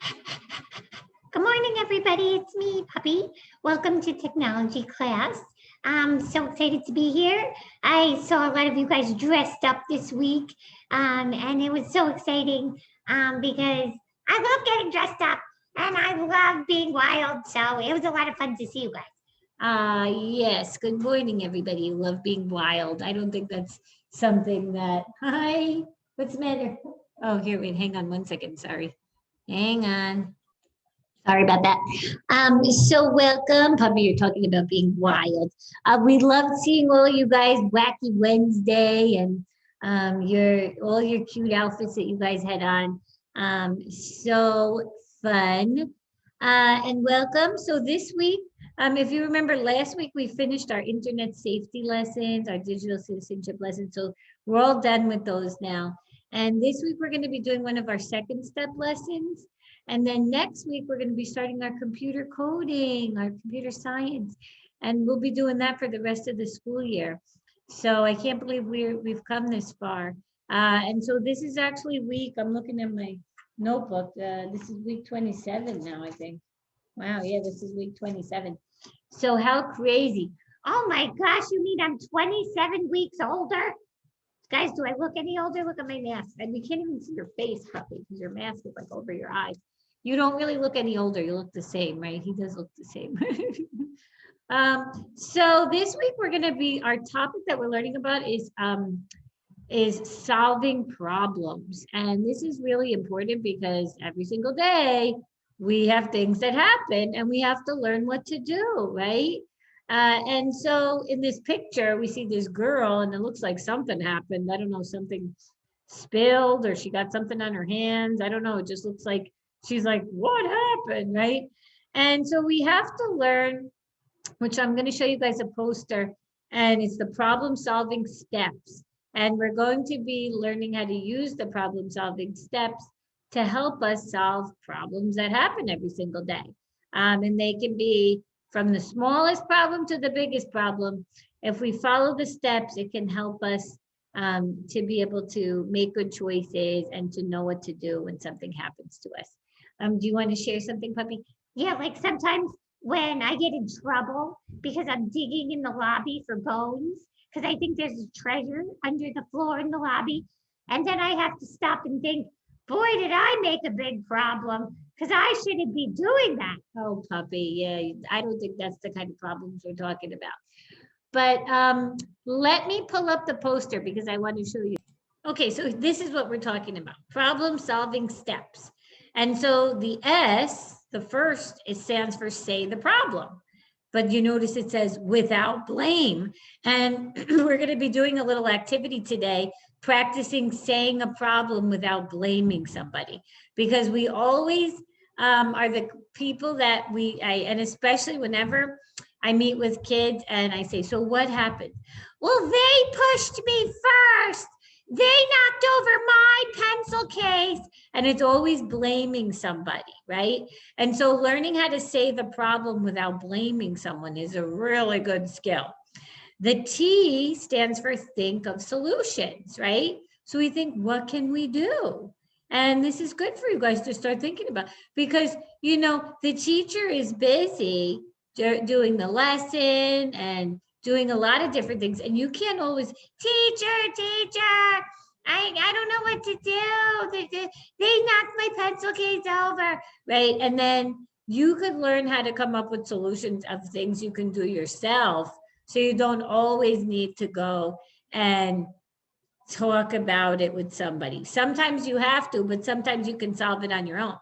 Good morning, everybody. It's me, Puppy. Welcome to technology class. I'm so excited to be here. I saw a lot of you guys dressed up this week, and it was so exciting because I love getting dressed up and I love being wild. So it was a lot of fun to see you guys. Yes. Good morning, everybody. Love being wild. I don't think that's something that. Hi. What's the matter? Oh, here, wait, hang on 1 second. Sorry. Hang on. Sorry about that. So welcome. Puppy, you're talking about being wild. We loved seeing all you guys Wacky Wednesday and your all your cute outfits that you guys had on. So fun. And welcome. So this week, if you remember last week, we finished our internet safety lessons, our digital citizenship lessons. So we're all done with those now. And this week, we're going to be doing one of our second step lessons. And then next week, we're going to be starting our computer coding, our computer science, and we'll be doing that for the rest of the school year. So I can't believe we've come this far. And so this is actually I'm looking at my notebook. This is week 27 now, I think. Wow, yeah, this is week 27. So how crazy. Oh my gosh, you mean I'm 27 weeks older? Guys, do I look any older? Look at my mask. And we can't even see your face, Puppy, because your mask is like over your eyes. You don't really look any older. You look the same, right? He does look the same. So this week we're going to be, our topic that we're learning about is solving problems. And this is really important because every single day we have things that happen and we have to learn what to do, right? And so in this picture, we see this girl and it looks like something happened. I don't know, something spilled or she got something on her hands. I don't know. It just looks like she's like, what happened, right? And so we have to learn, which I'm going to show you guys a poster, and it's the problem solving steps. And we're going to be learning how to use the problem solving steps to help us solve problems that happen every single day. And they can be from the smallest problem to the biggest problem. If we follow the steps, it can help us to be able to make good choices and to know what to do when something happens to us. Do you want to share something, Puppy? Yeah, like sometimes when I get in trouble because I'm digging in the lobby for bones, because I think there's a treasure under the floor in the lobby. And then I have to stop and think, boy, did I make a big problem because I shouldn't be doing that. Oh, Puppy, yeah, I don't think that's the kind of problems we're talking about. But let me pull up the poster because I want to show you. Okay, so this is what we're talking about, problem solving steps. And so the S, the first, it stands for say the problem. But you notice it says without blame. And we're going to be doing a little activity today, practicing saying a problem without blaming somebody. Because we always are the people that and especially whenever I meet with kids and I say, so what happened? Well, they pushed me first. They knocked over my pencil case. And it's always blaming somebody, right? And so learning how to say the problem without blaming someone is a really good skill. The T stands for think of solutions, right? So we think, what can we do? And this is good for you guys to start thinking about because, the teacher is busy doing the lesson and doing a lot of different things. And you can't always, teacher, I don't know what to do. They knocked my pencil case over, right? And then you could learn how to come up with solutions of things you can do yourself. So you don't always need to go and talk about it with somebody. Sometimes you have to, but sometimes you can solve it on your own.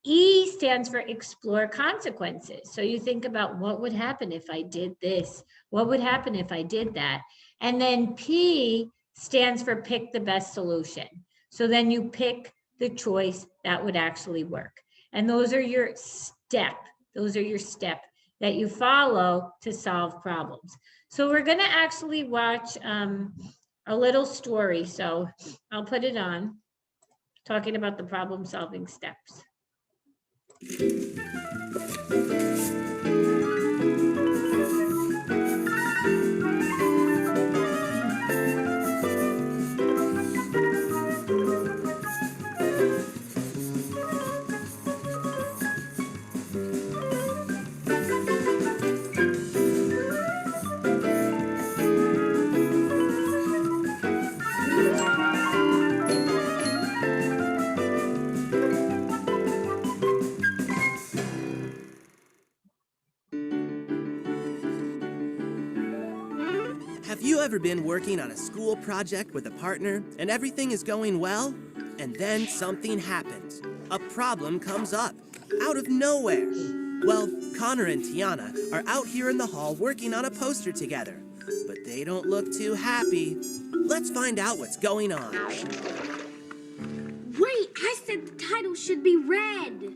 E stands for explore consequences. So you think about what would happen if I did this? What would happen if I did that? And then P stands for pick the best solution. So then you pick the choice that would actually work. And those are your step. Those are your step that you follow to solve problems. So we're going to actually watch a little story. So I'll put it on, talking about the problem solving steps. you ever been working on a school project with a partner and everything is going well? And then something happens. A problem comes up, out of nowhere. Well, Connor and Tiana are out here in the hall working on a poster together, but they don't look too happy. Let's find out what's going on. Wait, I said the title should be red.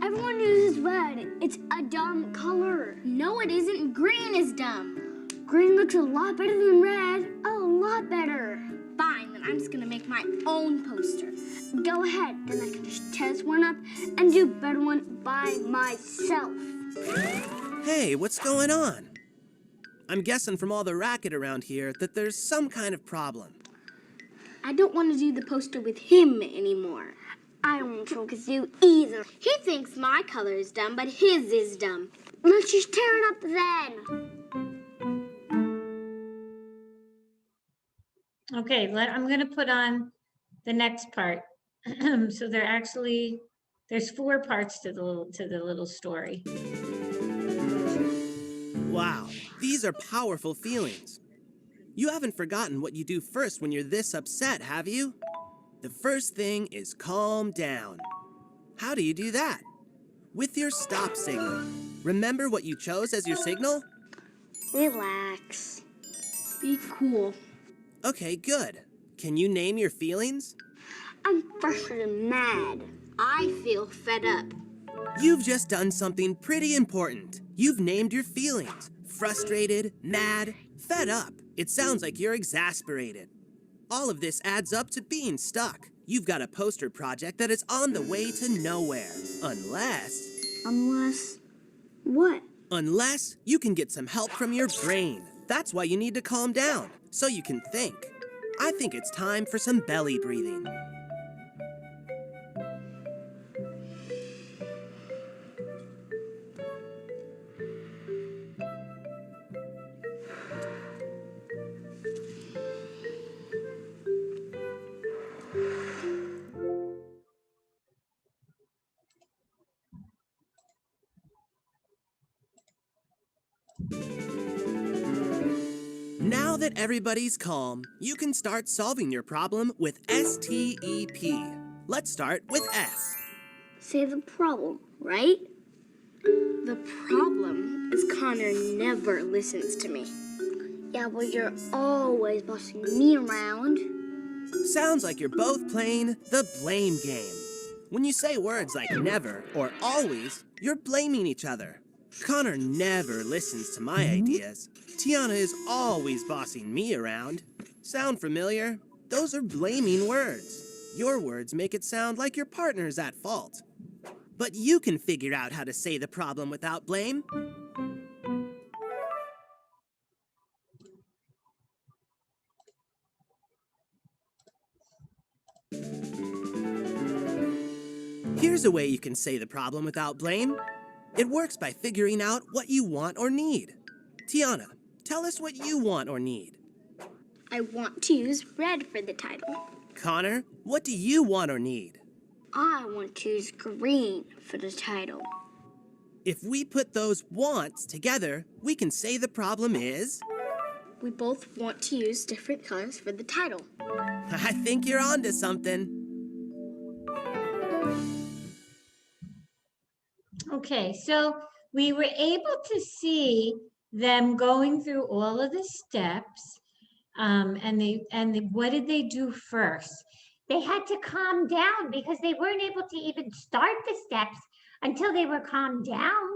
Everyone uses red. It's a dumb color. No, it isn't. Green is dumb. Green looks a lot better than red. A lot better. Fine, then I'm just gonna make my own poster. Go ahead, then I can just test one up and do a better one by myself. Hey, what's going on? I'm guessing from all the racket around here that there's some kind of problem. I don't want to do the poster with him anymore. I don't want to focus you either. He thinks my color is dumb, but his is dumb. Let's just tear it up then. Okay, I'm going to put on the next part. So there's 4 parts to the little story. Wow, these are powerful feelings. You haven't forgotten what you do first when you're this upset, have you? The first thing is calm down. How do you do that? With your stop signal. Remember what you chose as your signal? Relax. Be cool. Okay, good. Can you name your feelings? I'm frustrated and mad. I feel fed up. You've just done something pretty important. You've named your feelings. Frustrated, mad, fed up. It sounds like you're exasperated. All of this adds up to being stuck. You've got a poster project that is on the way to nowhere. Unless what? Unless you can get some help from your brain. That's why you need to calm down, so you can think. I think it's time for some belly breathing. Now that everybody's calm, you can start solving your problem with STEP. Let's start with S. Say the problem, right? The problem is Connor never listens to me. Yeah, well, you're always bossing me around. Sounds like you're both playing the blame game. When you say words like never or always, you're blaming each other. Connor never listens to my ideas. Tiana is always bossing me around. Sound familiar? Those are blaming words. Your words make it sound like your partner's at fault. But you can figure out how to say the problem without blame. Here's a way you can say the problem without blame. It works by figuring out what you want or need. Tiana, tell us what you want or need. I want to use red for the title. Connor, what do you want or need? I want to use green for the title. If we put those wants together, we can say the problem is... We both want to use different colors for the title. I think you're onto something. Okay, so we were able to see them going through all of the steps, what did they do first? They had to calm down because they weren't able to even start the steps until they were calmed down.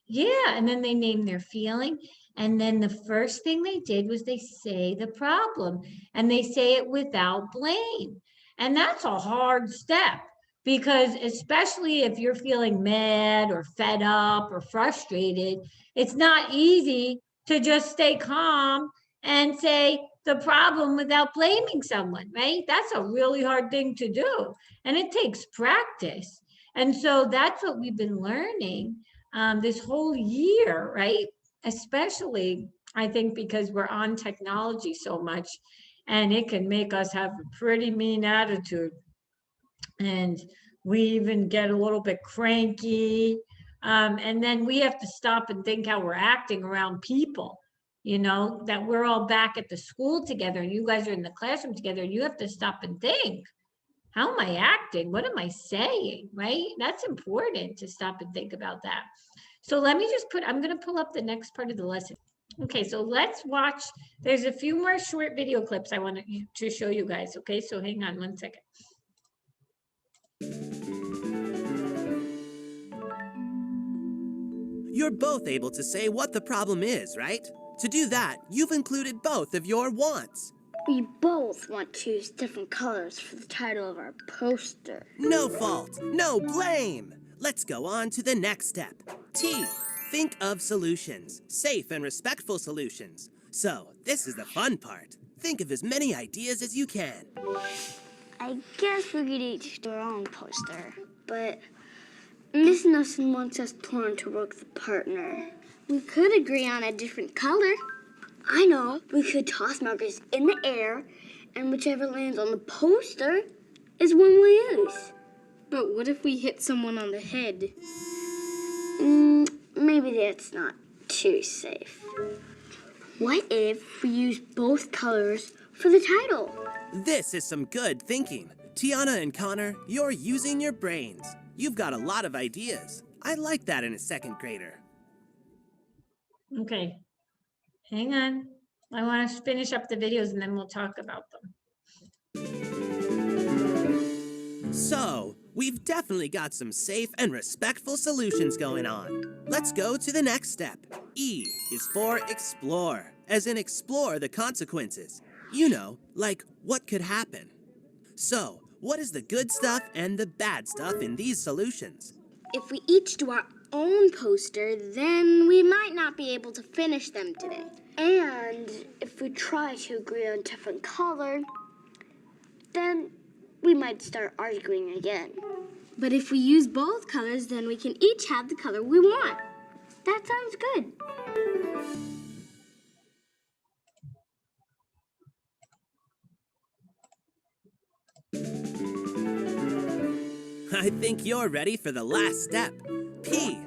Yeah, and then they named their feeling, and then the first thing they did was they say the problem, and they say it without blame. And that's a hard step, because especially if you're feeling mad or fed up or frustrated, it's not easy to just stay calm and say the problem without blaming someone, right? That's a really hard thing to do, and it takes practice. And so that's what we've been learning this whole year, right? Especially, I think, because we're on technology so much, and it can make us have a pretty mean attitude. And we even get a little bit cranky. And then we have to stop and think how we're acting around people. you know, that we're all back at the school together and you guys are in the classroom together, and you have to stop and think, how am I acting? What am I saying? Right? That's important to stop and think about that. So let me just I'm going to pull up the next part of the lesson. Okay, so let's watch. There's a few more short video clips I want to show you guys. Okay, so hang on one second. You're both able to say what the problem is, right? To do that, you've included both of your wants. We both want to use different colors for the title of our poster. No fault, no blame. Let's go on to the next step. T, think of solutions, safe and respectful solutions. So, this is the fun part. Think of as many ideas as you can. I guess we could each do our own poster, but Miss Nelson wants us torn to work the partner. We could agree on a different color. I know, we could toss markers in the air, and whichever lands on the poster is one we use. But what if we hit someone on the head? Maybe that's not too safe. What if we use both colors for the title? This is some good thinking. Tiana and Connor, you're using your brains. You've got a lot of ideas. I like that in a second grader. Okay, hang on. I want to finish up the videos and then we'll talk about them. So, we've definitely got some safe and respectful solutions going on. Let's go to the next step. E is for explore, as in explore the consequences. You know, like what could happen. So, what is the good stuff and the bad stuff in these solutions? If we each do our own poster, then we might not be able to finish them today. And if we try to agree on different color, then we might start arguing again. But if we use both colors, then we can each have the color we want. That sounds good. I think you're ready for the last step. P,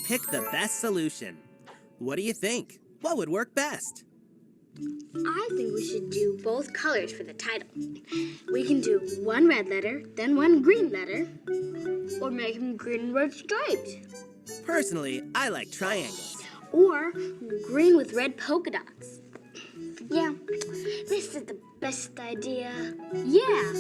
pick the best solution. What do you think? What would work best? I think we should do both colors for the title. We can do one red letter, then one green letter, or make them green and red stripes. Personally, I like triangles. Or green with red polka dots. Yeah, this is the best idea. Yeah.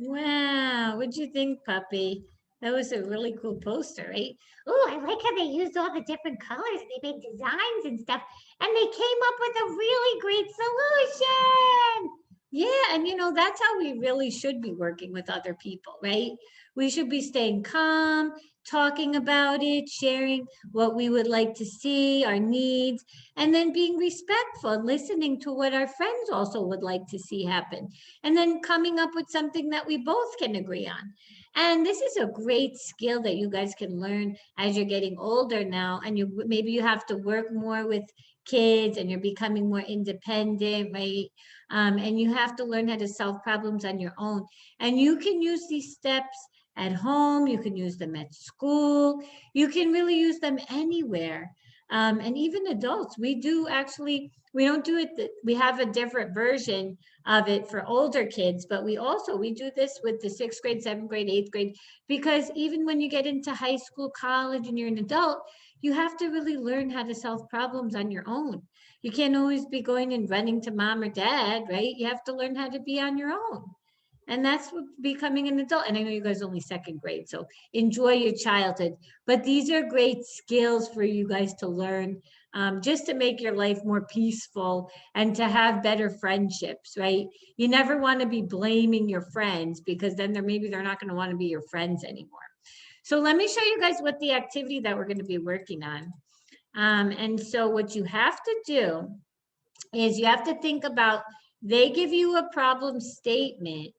Wow, what'd you think, puppy? That was a really cool poster, right? Oh, I like how they used all the different colors. They made designs and stuff, and they came up with a really great solution. Yeah, and you know, that's how we really should be working with other people, right? We should be staying calm, talking about it, sharing what we would like to see, our needs, and then being respectful and listening to what our friends also would like to see happen. And then coming up with something that we both can agree on. And this is a great skill that you guys can learn as you're getting older now, and maybe you have to work more with kids and you're becoming more independent, right? And you have to learn how to solve problems on your own. And you can use these steps at home, you can use them at school, you can really use them anywhere. And even adults, we don't do it, we have a different version of it for older kids, but we do this with the 6th grade, 7th grade, 8th grade, because even when you get into high school, college, and you're an adult, you have to really learn how to solve problems on your own. You can't always be going and running to mom or dad, right? You have to learn how to be on your own. And that's what becoming an adult. And I know you guys are only 2nd grade, so enjoy your childhood. But these are great skills for you guys to learn, just to make your life more peaceful and to have better friendships, right? You never want to be blaming your friends, because then maybe they're not going to want to be your friends anymore. So let me show you guys what the activity that we're going to be working on. And so what you have to do is you have to think about, they give you a problem statement,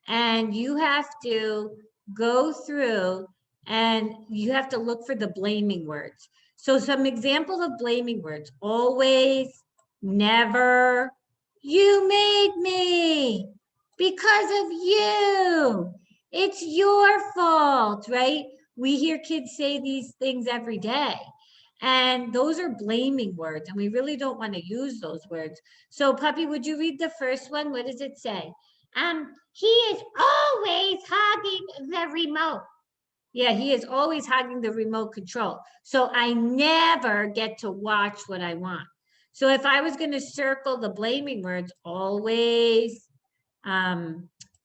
and you have to go through and you have to look for the blaming words. So some examples of blaming words: always, never, you made me, Because of you. It's your fault, right? We hear kids say these things every day. And those are blaming words, and we really don't want to use those words. So, Puppy, would you read the first one? What does it say? He is always hogging the remote. Yeah, he is always hogging the remote control. So I never get to watch what I want. So if I was going to circle the blaming words, always,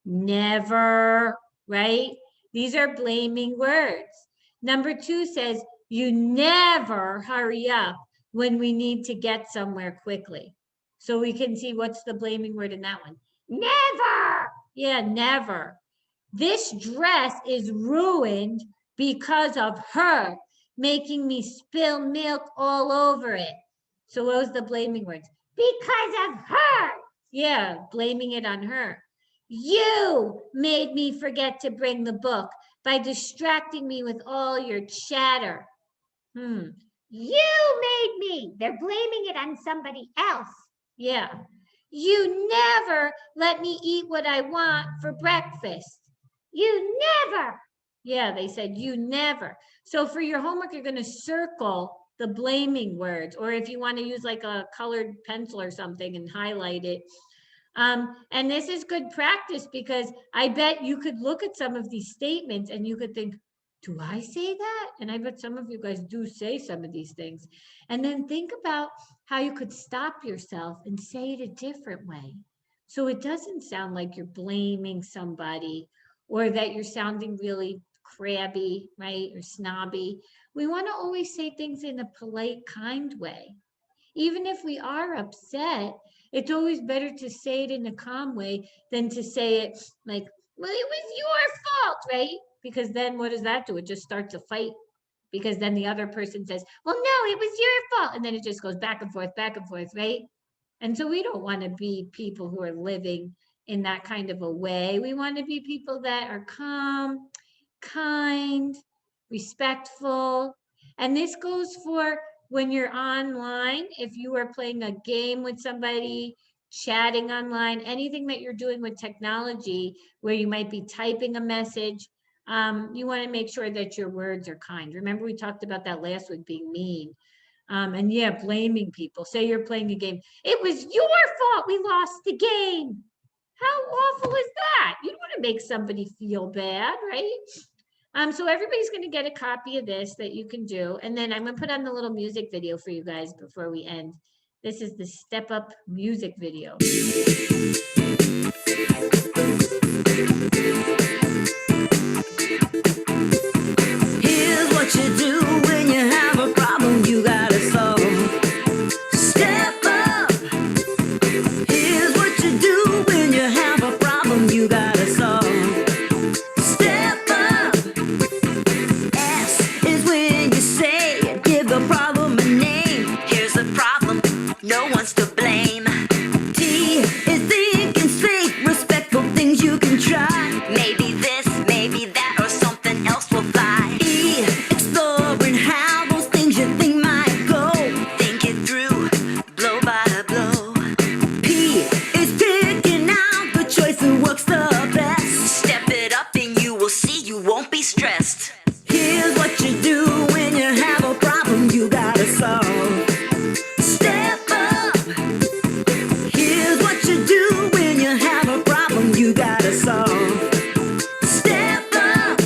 never, right? These are blaming words. Number 2 says, you never hurry up when we need to get somewhere quickly. So we can see what's the blaming word in that one. Never. Yeah, never. This dress is ruined because of her making me spill milk all over it. So what was the blaming words? Because of her. Yeah, blaming it on her. You made me forget to bring the book by distracting me with all your chatter. You made me. They're blaming it on somebody else. Yeah. You never let me eat what I want for breakfast. You never. Yeah, they said you never. So for your homework, you're going to circle the blaming words, or if you want to use like a colored pencil or something and highlight it. And this is good practice because I bet you could look at some of these statements and you could think, do I say that? And I bet some of you guys do say some of these things. And then think about how you could stop yourself and say it a different way. So it doesn't sound like you're blaming somebody or that you're sounding really crabby, right? Or snobby. We want to always say things in a polite, kind way. Even if we are upset, it's always better to say it in a calm way than to say it like, well, it was your fault, right? Because then what does that do? It just starts a fight because then the other person says, well, no, it was your fault. And then it just goes back and forth, right? And so we don't want to be people who are living in that kind of a way. We want to be people that are calm, kind, respectful. And this goes for when you're online, if you are playing a game with somebody, chatting online, anything that you're doing with technology where you might be typing a message, you want to make sure that your words are kind. Remember, we talked about that last week, being mean. And yeah, blaming people. Say you're playing a game. It was your fault we lost the game. How awful is that? You don't want to make somebody feel bad, right? So everybody's going to get a copy of this that you can do. And then I'm going to put on the little music video for you guys before we end. This is the Step Up music video. Here's what you do when you have a problem you gotta solve. Step up. Here's what you do when you have a problem you gotta solve. Step up. S is when you say, give the problem a name. Here's the problem, no one's to blame. T is thinking straight, respectful things you can try. Maybe this, maybe that, or something else will fly. E, exploring how those things you think might go. Think it through, blow by blow. P is picking out the choice that works the best. Step it up and you will see you won't be stressed. Here's what you do when you have a problem you gotta solve. Step up. Here's what you do when you have a problem you gotta solve. Step up.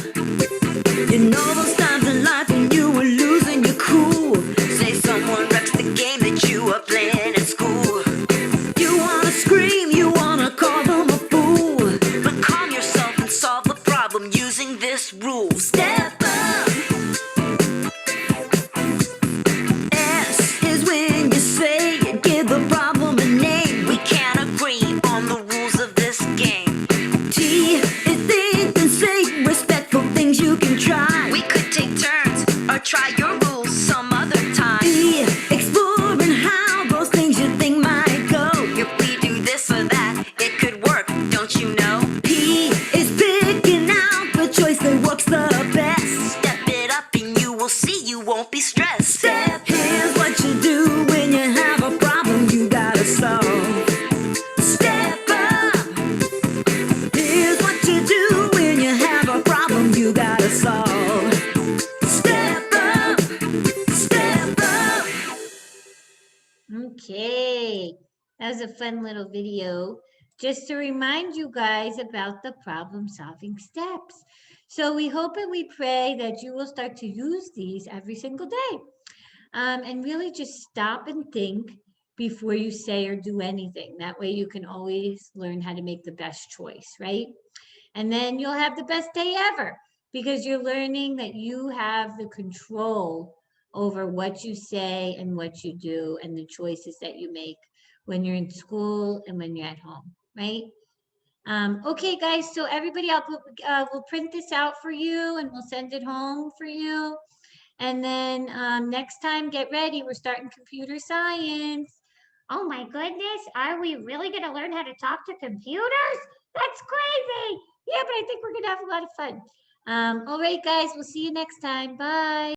You know those times in life when you were losing your cool. Say someone wrecks the game that you were playing in school. You wanna scream, you wanna call them a fool. But calm yourself and solve the problem using this rule. Step up. S is when you say, give the problem a name. We can't agree on the rules of this game. T is thinking safe, respectful things you can try. We could take turns or try your rules some other time. E, exploring how those Okay, that was a fun little video just to remind you guys about the problem solving steps. So we hope and we pray that you will start to use these every single day, and really just stop and think before you say or do anything. That way you can always learn how to make the best choice, right? And then you'll have the best day ever because you're learning that you have the control over what you say and what you do and the choices that you make when you're in school and when you're at home, right? Okay, guys, so everybody, we'll print this out for you and we'll send it home for you. And then next time, get ready. We're starting computer science. Oh my goodness, are we really going to learn how to talk to computers? That's crazy. Yeah, but I think we're going to have a lot of fun. All right, guys, we'll see you next time. Bye.